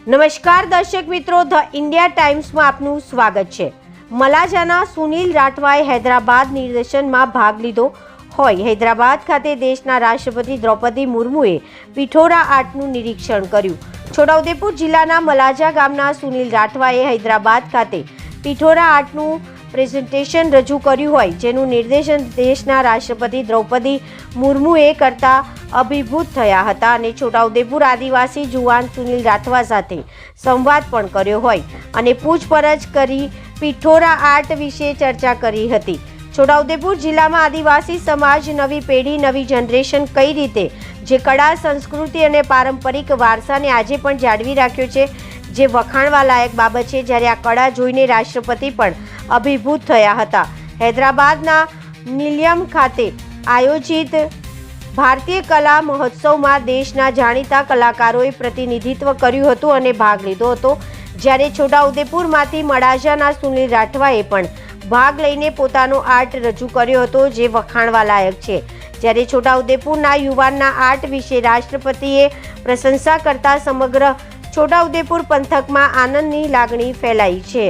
નમસ્કાર દર્શક મિત્રો, ધ ઇન્ડિયા ટાઈમ્સમાં આપનું સ્વાગત છે। મલાજાના સુનિલ રાઠવાએ હૈદરાબાદ નિદર્શનમાં ભાગ લીધો હોય। હૈદરાબાદ ખાતે દેશના રાષ્ટ્રપતિ દ્રૌપદી મુર્મુએ પિઠોરા આર્ટનું નિરીક્ષણ કર્યું। છોટાઉદેપુર જિલ્લાના મલાજા ગામના સુનિલ રાઠવાએ હૈદરાબાદ ખાતે પિઠોરા આર્ટનું પ્રેઝન્ટેશન રજૂ કર્યું હોય, જેનું નિર્દેશન દેશના રાષ્ટ્રપતિ દ્રૌપદી મુર્મુએ કરતા અભિભૂત થયા હતા અને છોટાઉદેપુર આદિવાસી જુવાન સુનિલ રાઠવા સાથે સંવાદ પણ કર્યો હોય અને પૂછપરછ કરી પિઠોરા આર્ટ વિશે ચર્ચા કરી હતી। છોટાઉદેપુર જિલ્લામાં આદિવાસી સમાજ, નવી પેઢી, નવી જનરેશન કઈ રીતે જે કળા, સંસ્કૃતિ અને પારંપરિક વારસાને આજે પણ જાળવી રાખ્યો છે, જે વખાણવા લાયક બાબત છે। જ્યારે આ કળા જોઈને રાષ્ટ્રપતિ પણ અભિભૂત થયા હતા। હૈદરાબાદના નિલયમ ખાતે આયોજિત ભારતીય કલા મહોત્સવમાં દેશના જાણીતા કલાકારોએ પ્રતિનિધિત્વ કર્યું હતું અને ભાગ લીધો હતો। જ્યારે છોટાઉદેપુરમાંથી મલાજાના સુનિલ રાઠવાએ પણ ભાગ લઈને પોતાનો આર્ટ રજૂ કર્યો હતો, જે વખાણવા લાયક છે। જ્યારે છોટાઉદેપુરના યુવાનના આર્ટ વિશે રાષ્ટ્રપતિએ પ્રશંસા કરતા સમગ્ર છોટાઉદેપુર પંથકમાં આનંદની લાગણી ફેલાઈ છે।